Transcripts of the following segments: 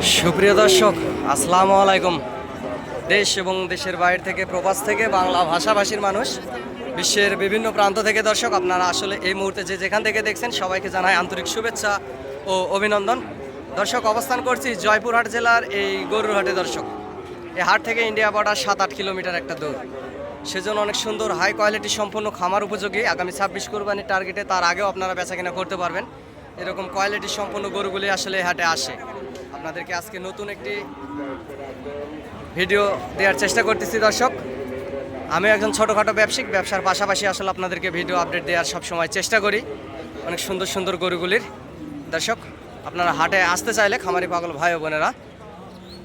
সুপ্রিয় দর্শক, আসসালামু আলাইকুম। দেশ এবং দেশের বাইরে থেকে, প্রবাস থেকে, বাংলা ভাষাভাষীর মানুষ, বিশ্বের বিভিন্ন প্রান্ত থেকে দর্শক আপনারা আসলে এই মুহূর্তে যে যেখান থেকে দেখছেন সবাইকে জানাই আন্তরিক শুভেচ্ছা ও অভিনন্দন। দর্শক, অবস্থান করছি জয়পুরহাট জেলার এই গরুর হাটে। দর্শক, এই হাট থেকে ইন্ডিয়া বর্ডার 7-8 কিলোমিটার একটা দূর, সেজন্য অনেক সুন্দর হাই কোয়ালিটি সম্পন্ন খামার উপযোগী। আগামী 26 কোরবানির টার্গেটে তার আগেও আপনারা বেচাকেনা করতে পারবেন। এরকম কোয়ালিটি সম্পন্ন গরুগুলি আসলে এই হাটে আসে। আপনাদেরকে আজকে নতুন একটি ভিডিও দেওয়ার চেষ্টা করতেছি। দর্শক, আমি একজন ছোটোখাটো ব্যবসায়িক, ব্যবসার পাশাপাশি আসলে আপনাদেরকে ভিডিও আপডেট দেওয়ার সবসময় চেষ্টা করি অনেক সুন্দর সুন্দর গরুগুলির। দর্শক, আপনারা হাটে আসতে চাইলে খামারি পাগল ভাই ও বোনেরা,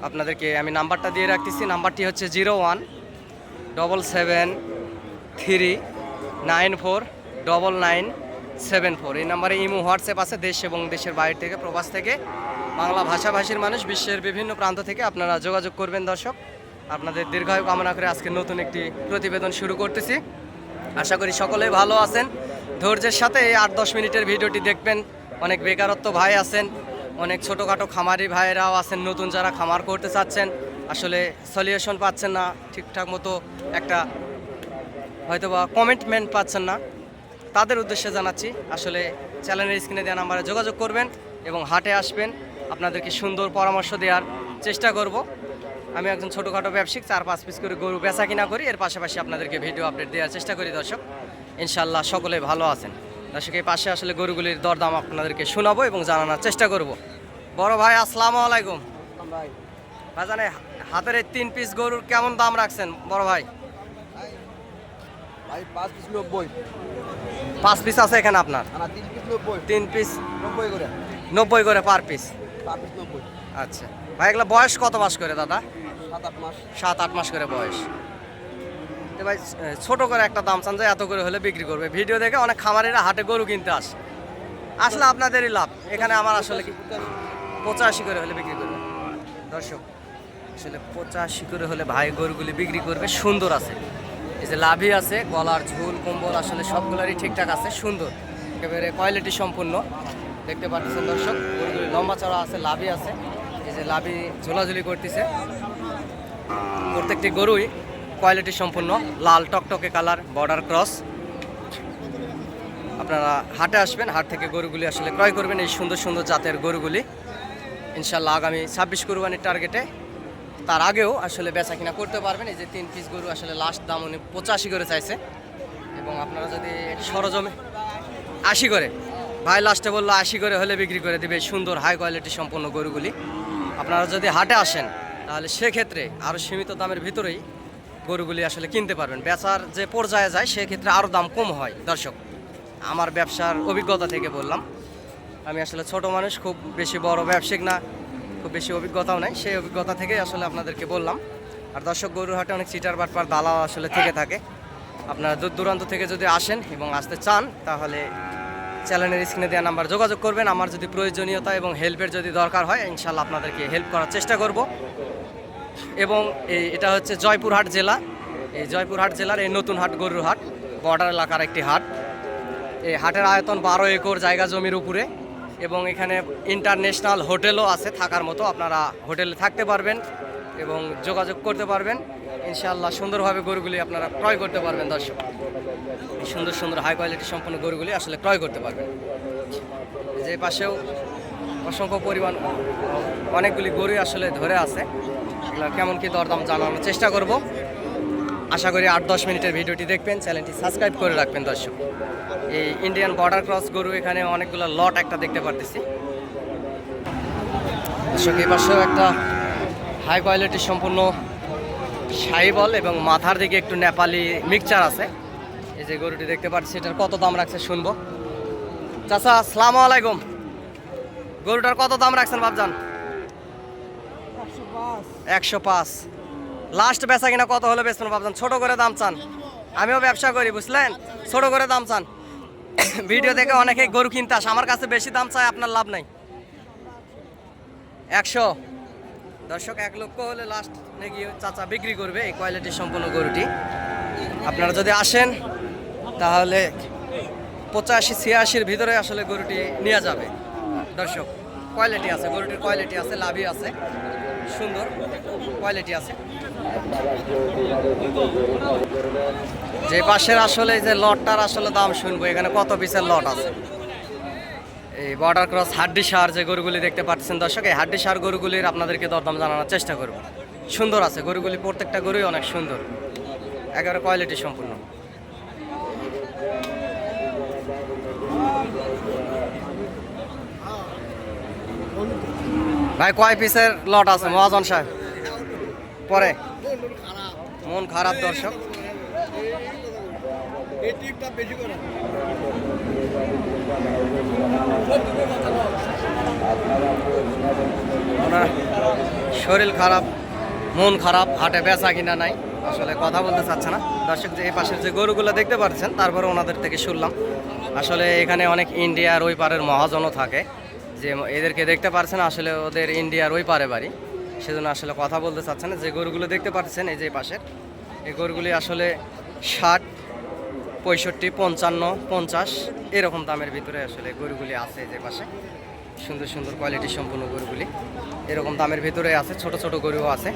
আপনাদেরকে আমি নাম্বারটা দিয়ে রাখতেছি। নাম্বারটি হচ্ছে 0177394994। এই নাম্বারে ইমো, হোয়াটসঅ্যাপ আছে। দেশ এবং দেশের বাইরে থেকে, প্রবাস থেকে, বাংলা ভাষাভাষীর মানুষ, বিশ্বের বিভিন্ন প্রান্ত থেকে আপনারা যোগাযোগ করবেন। দর্শক, আপনাদের দীর্ঘায়ু কামনা করে আজকে নতুন একটি প্রতিবেদন শুরু করতেছি। আশা করি সকলেই ভালো আছেন। ধৈর্যের সাথে এই 8-10 মিনিটের ভিডিওটি দেখবেন। অনেক বেকারত্ব ভাই আছেন, অনেক ছোটোখাটো খামারি ভাইয়েরাও আছেন, নতুন যারা খামার করতে চাচ্ছেন, আসলে সলিউশন পাচ্ছেন না, ঠিকঠাক মতো একটা হয়তোবা কমিটমেন্ট পাচ্ছেন না, তাদের উদ্দেশ্যে জানাচ্ছি আসলে চ্যানেলের স্ক্রিনে দেওয়া নাম্বারে যোগাযোগ করবেন এবং হাটে আসবেন। আপনাদেরকে সুন্দর পরামর্শ দেওয়ার চেষ্টা করব। আমি একজন ছোটোখাটো ব্যবসায়িক, 4-5 পিস করে গরু বেচা কিনা করি, এর পাশাপাশি আপনাদেরকে ভিডিও আপডেট দেওয়ার চেষ্টা করি। দর্শক, ইনশাল্লাহ সকলে ভালো আছেন। দর্শক, এই পাশে আসলে গরুগুলির দরদাম আপনাদেরকে শোনাবো এবং জানানোর চেষ্টা করব। বড় ভাই, আসসালামু আলাইকুম। ভাই জানে হাতের এই 3 পিস গরুর কেমন দাম রাখছেন বড় ভাই? ভাই 5 পিস 90। 5 পিস আছে এখানে আপনার? না, 3 পিস 90। 3 পিস 90 করে। 90 করে পার পিস। 5 পিস 90। আচ্ছা ভাই, এগুলো বয়স কত মাস করে দাদা? 7-8 মাস। 7-8 মাস করে বয়স। তো ভাই, ছোট করে একটা দাম চান যে এত করে হলে বিক্রি করবে। ভিডিও দেখে অনেক খামারিরা হাটে গরু কিনতে আসে, আসলে আপনাদেরই লাভ। এখানে আমার আসলে কি 85 করে হলে বিক্রি করবে। দর্শক, আসলে 85 করে হলে ভাই গরুগুলি বিক্রি করবে। সুন্দর আছে, এই যে লাভি আছে, গলার ঝুল কম্বল আসলে সবগুলোরই ঠিকঠাক আছে, সুন্দর একেবারে কোয়ালিটি সম্পূর্ণ। দেখতে পাচ্ছেন দর্শক, গরুগুলি লম্বা চড়া আছে, লাভি আছে। এই যে লাভি ঝোলাঝুলি করতেছে। প্রত্যেকটি গরুই কোয়ালিটি সম্পূর্ণ, লাল টকটকে কালার, বর্ডার ক্রস। আপনারা হাটে আসবেন, হাট থেকে গরুগুলি আসলে ক্রয় করবেন, এই সুন্দর সুন্দর জাতের গরুগুলি। ইনশাল্লাহ আগামী 26 কোরবানির টার্গেটে তার আগেও আসলে বেচা কিনা করতে পারবেন। এই যে 3 পিস গরু আসলে লাস্ট দাম উনি 85 করে চাইছে, এবং আপনারা যদি সরজমে 80 করে, ভাই লাস্টে বললো 80 করে হলে বিক্রি করে দিবে। সুন্দর হাই কোয়ালিটি সম্পন্ন গরুগুলি আপনারা যদি হাটে আসেন তাহলে সেক্ষেত্রে আরও সীমিত দামের ভিতরেই গরুগুলি আসলে কিনতে পারবেন। বেচার যে পর্যায়ে যায় সেক্ষেত্রে আরও দাম কম হয়। দর্শক, আমার ব্যবসার অভিজ্ঞতা থেকে বললাম। আমি আসলে ছোট মানুষ, খুব বেশি বড় ব্যবসায়িক না, খুব বেশি অভিজ্ঞতাও নাই, সেই অভিজ্ঞতা থেকে আসলে আপনাদেরকে বললাম। আর দর্শক, গরুর হাটে অনেক চিটার বাটপার দালাল আসলে থেকে থাকে। আপনারা দূর দূরান্ত থেকে যদি আসেন এবং আসতে চান তাহলে চ্যানেলের স্ক্রিনে দেওয়া নাম্বার যোগাযোগ করবেন। আমার যদি প্রয়োজনীয়তা এবং হেল্পের যদি দরকার হয়, ইনশাল্লাহ আপনাদেরকে হেল্প করার চেষ্টা করব। এবং এটা হচ্ছে জয়পুরহাট জেলা। এই জয়পুরহাট জেলার এই নতুন হাট গরুর হাট, বর্ডার এলাকার একটি হাট। এই হাটের আয়তন 12 একর জায়গা জমির উপরে, এবং এখানে ইন্টারন্যাশনাল হোটেলও আছে থাকার মতো। আপনারা হোটেলে থাকতে পারবেন এবং যোগাযোগ করতে পারবেন। ইনশাআল্লাহ সুন্দরভাবে গরুগুলি আপনারা ক্রয় করতে পারবেন। দর্শক, এই সুন্দর সুন্দর হাই কোয়ালিটি সম্পন্ন গরুগুলি আসলে ক্রয় করতে পারবেন। যে পাশেও অসংখ্য পরিমাণ অনেকগুলি গরু আসলে ধরে আছে, এগুলো কেমন কি দরদাম জানানোর চেষ্টা করব। আশা করি 8-10 মিনিটের ভিডিওটি দেখবেন, চ্যানেলটি সাবস্ক্রাইব করে রাখবেন। দর্শক, এই ইন্ডিয়ান বর্ডার ক্রস গরু এখানে অনেকগুলো লট একটা দেখতে পারতেছি। দর্শক, এই পাশেও একটা হাই কোয়ালিটি সম্পূর্ণ শাহিবল এবং মাথার দিকে একটু নেপালি মিক্সচার আছে। এই যে গরুটি দেখতে পাচ্ছি, এটার কত দাম রাখছে শুনবো। চাচা, আসসালামু আলাইকুম। গরুটার কত দাম রাখছেন বাপজান? 105। লাস্ট বেচা কিনা কত হলে বেচবেন বাপজান? ছোট করে দাম চান, আমিও ব্যবসা করি বুঝলেন, ছোট করে দাম চান। ভিডিও দেখে অনেকে গরু কিনতে আসে, আমার কাছে বেশি দাম চাই, আপনার লাভ নাই। 100। দর্শক, 1 লক্ষ হলে লাস্ট নাকি চাচা বিক্রি করবে এই কোয়ালিটি সম্পন্ন গরুটি। আপনারা যদি আসেন তাহলে 85-86-র ভিতরে আসলে গরুটি নেওয়া যাবে। দর্শক, কোয়ালিটি আছে, গরুটির কোয়ালিটি আছে, লাভি আছে, সুন্দর কোয়ালিটি আছে। যে পাশের আসলে যে লটটার আসলে দাম শুনবো, এখানে কত পিসের লট আছে। এই বর্ডার ক্রস হাড্ডি সার যে গরুগুলি দেখতে পাচ্ছেন দর্শক, এই হাড্ডি সার গরুগুলির আপনাদেরকে দরদাম জানানোর চেষ্টা করব। সুন্দর আছে গরুগুলি, প্রত্যেকটা গরুই অনেক সুন্দর, একেবারে কোয়ালিটি সম্পূর্ণ। ভাই কয় পিসের লট আছে মহাজন সাহেব? পরে মন খারাপ দর্শক। ওনার শরীর খারাপ, মন খারাপ, হাটে বেচা কিনা নাই, আসলে কথা বলতে চাচ্ছে না দর্শক। যে এই পাশের যে গরুগুলো দেখতে পাচ্ছেন, তারপরে ওনাদের থেকে শুনলাম আসলে এখানে অনেক ইন্ডিয়ার ওই পারের মহাজনও থাকে, যে এদেরকে দেখতে পাচ্ছেন আসলে ওদের ইন্ডিয়ার ওই পারে বাড়ি, সেজন্য আসলে কথা বলতে চাচ্ছে না। যে গরুগুলো দেখতে পাচ্ছেন এই যে পাশের, এই গরুগুলি আসলে 60, 65, 55, 50 এরকম দামের ভিতরে আসলে গরুগুলি আছে। যে পাশে সুন্দর সুন্দর কোয়ালিটি সম্পূর্ণ গরুগুলি এরকম দামের ভিতরে আছে, ছোট ছোট গরুও আছে।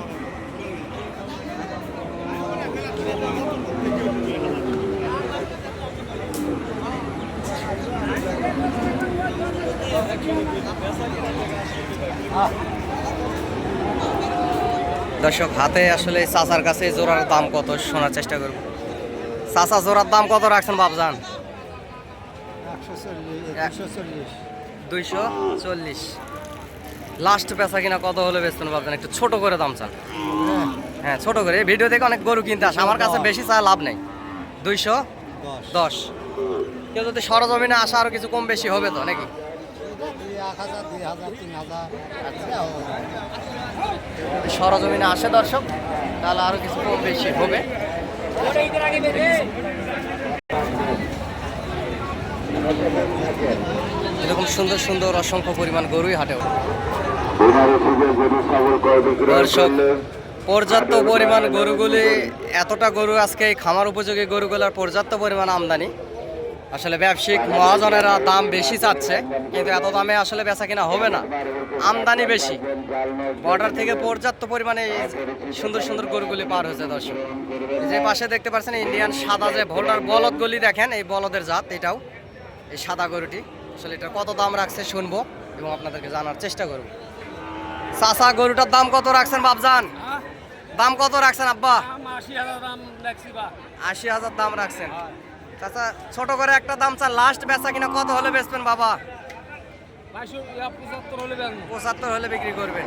দর্শক হাতে আসলে চাচার কাছে জোড়ার দাম কত শোনার চেষ্টা করব। চাচা জোড়ার দাম কত রাখছেন বাবজান? 240। লাস্ট বেচা কিনা কত হলে বেচতেন বাবজান? একটু ছোট করে দাম চান। হ্যাঁ ছোট করে, ভিডিও দেখে অনেক গরু কিনতে আসে, আমার কাছে বেশি চা লাভ নেই। 210। কেউ যদি সরজমিনে আসে আরো কিছু কম বেশি হবে তো নাকি? সরজমিনে আসে দর্শক, তাহলে আরো কিছু কম বেশি হবে। এরকম সুন্দর সুন্দর অসংখ্য পরিমাণ গরুই হাটে দর্শক। পর্যাপ্ত পরিমাণ গরুগুলি, এতটা গরু আজকে এই খামার উপযোগী গরুগুলোর পর্যাপ্ত পরিমাণ আমদানি। আসলে ব্যবসায়িক মহাজনেরা দাম বেশি চাচ্ছে, কিন্তু এত দামে আসলে বেচা কিনা হবে না, আমদানি বেশি। বর্ডার থেকে পর্যাপ্ত পরিমাণে সুন্দর সুন্দর গরুগুলি পার হয়েছে দর্শক। যে পাশে দেখতে পাচ্ছেন ইন্ডিয়ান সাদা যে ভোল্ডার বলদগুলি দেখেন, এই বলদের জাত এটাও, এই সাদা গরুটি। আসলে এটা কত দাম রাখছে শুনবো এবং আপনাদেরকে জানার চেষ্টা করব। চাচা গরুটার দাম কত রাখছেন বাবজান? দাম কত রাখছেন আব্বা? 80,000 দাম রাখছেন। চাচা ছোট করে একটা দাম চান, লাস্ট বেচা কিনা কত হলে বেচবেন বাবা? 75 হলে বিক্রি করবেন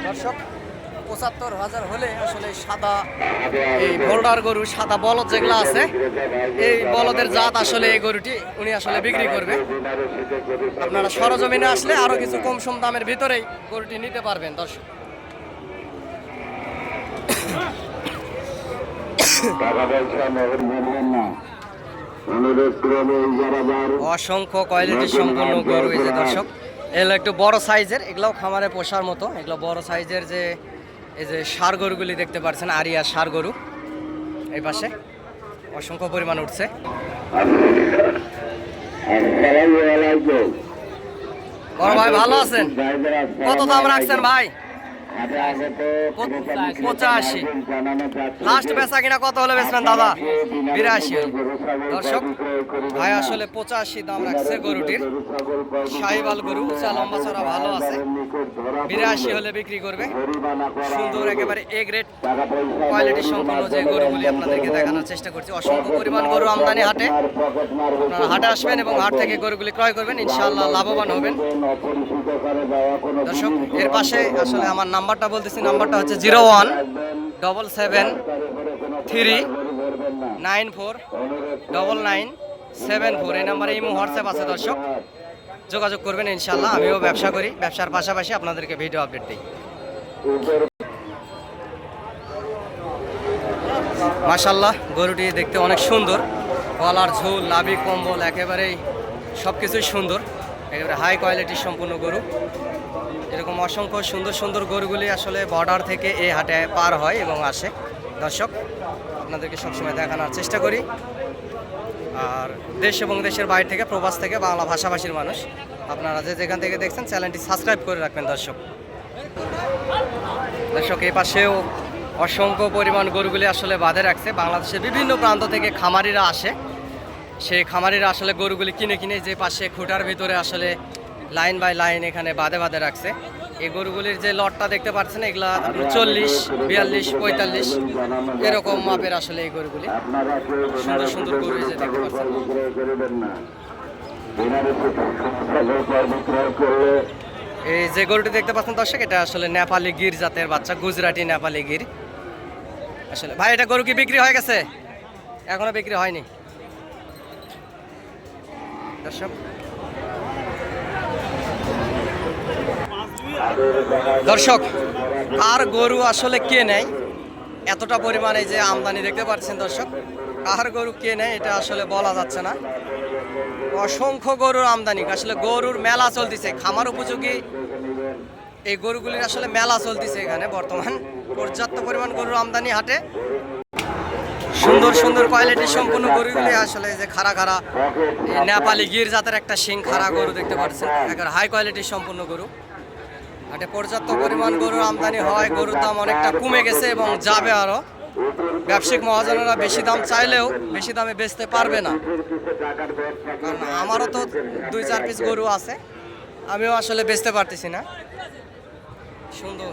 দর্শক। 75,000 হলে আসলে সাদা এই ভোল্ডার গরু, সাদা বলদ যেগুলো আছে, এই বলদের জাত আসলে এই গরুটি উনি আসলে বিক্রি করবে। আপনারা সরজমিনে আসলে আরো কিছু কম সম দামের ভিতরেই গরুটি নিতে পারবেন দর্শক। অসংখ্য কোয়ালিটি সম্পূর্ণ গরু এই যে দর্শক। এগুলো একটু বড় সাইজের, এগুলোও খামারে পোষার মতো। এগুলো বড় সাইজের যে এই যে ষাঁড় গরুগুলি দেখতে পাচ্ছেন, আরিয়া ষাঁড় গরু এই পাশে অসংখ্য পরিমাণ উঠছে। বড় ভাই ভালো আছেন? কত দাম রাখছেন ভাই? 85। লাস্ট বেচা কিনা কত হলে বেচবেন দাদা? 82। দর্শক ভাই আসলে 85 দাম রাখছে গরুটির। শাহিওয়াল গরু, উঁচা লম্বা চড়া ভালো আছে, 82 হলে বিক্রি করবে। সুন্দর একেবারে এ গ্রেড কোয়ালিটি সম্পন্ন যে গরুগুলি আপনাদেরকে দেখানোর চেষ্টা করছি। অসংখ্য পরিমাণ গরু আমদানি হাটে, আপনারা হাটে আসবেন এবং হাট থেকে গরুগুলি ক্রয় করবেন, ইনশাআল্লাহ লাভবান হবেন দর্শক। এর পাশে আসলে আমার নাম্বারটা বলতেছি, নাম্বারটা হচ্ছে 0177394997 এই নাম্বারে ইমো হোয়াটসঅ্যাপ আছে দর্শক, যোগাযোগ করবেন ইনশাআল্লাহ। আমিও ব্যবসা করি, ব্যবসার পাশাপাশি আপনাদেরকে ভিডিও আপডেট দিই। মাশাআল্লাহ গরুটি দেখতে অনেক সুন্দর, গলার ঝোল, লাভি, কম্বল একেবারেই সব কিছুই সুন্দর, একেবারে হাই কোয়ালিটির সম্পূর্ণ গরু। এরকম অসংখ্য সুন্দর সুন্দর গরুগুলি আসলে বর্ডার থেকে এই হাটে পার হয় এবং আসে দর্শক, আপনাদেরকে সবসময় দেখানোর চেষ্টা করি। আর দেশ এবং দেশের বাইরে থেকে, প্রবাস থেকে বাংলা ভাষাভাষীর মানুষ আপনারা যে যেখান থেকে দেখছেন চ্যানেলটি সাবস্ক্রাইব করে রাখবেন দর্শক। দর্শক এই পাশেও অসংখ্য পরিমাণ গরুগুলি আসলে বাঁধে রাখছে। বাংলাদেশের বিভিন্ন প্রান্ত থেকে খামারিরা আসে, সেই খামারিরা আসলে গরুগুলি কিনে কিনে যে পাশে খুঁটার ভিতরে আসলে লাইন বাই লাইন এখানে বাঁধে বাঁধে রাখছে। এই গরুগুলির যে লটটা দেখতে পাচ্ছেন এগুলা 40, 42, 45 এরকম মাপের আসলে এই গরুগুলি। সুন্দর সুন্দর গরু এই যে দেখতে পাচ্ছেন। এই যে গরুটি দেখতে পাচ্ছেন দর্শক, এটা আসলে নেপালি গির জাতের বাচ্চা, গুজরাটি নেপালি গির। আসলে ভাই এটা গরু কি বিক্রি হয়ে গেছে? এখনো বিক্রি হয়নি দর্শক। দর্শক আর গরু আসলে কে নেয় এতটা পরিমাণে যে আমদানি দেখতে পাচ্ছেন দর্শক, কার গরু কে নেয় এটা আসলে বলা যাচ্ছে না। অসংখ্য গরুর আমদানি, আসলে গরুর মেলা চলতেছে, খামার উপযোগী এই গরুগুলির আসলে মেলা চলতেছে এখানে বর্তমান। পর্যাপ্ত পরিমাণ গরুর আমদানি হাটে। সুন্দর সুন্দর কোয়ালিটির সম্পূর্ণ গরুগুলি আসলে যে খাড়া খাড়া নেপালি গির জাতের একটা শিং খাড়া গরু দেখতে পাচ্ছেন, একেবারে হাই কোয়ালিটির সম্পূর্ণ গরু। হাটে পর্যাপ্ত পরিমাণ গরুর আমদানি হয়, গরুর দাম অনেকটা কমে গেছে এবং যাবে আরও। ব্যবসায়িক মহাজনেরা বেশি দাম চাইলেও বেশি দামে বেচতে পারবে না, কারণ আমারও তো 2-4 পিস গরু আছে, আমিও আসলে বেচতে পারতেছি না। সুন্দর।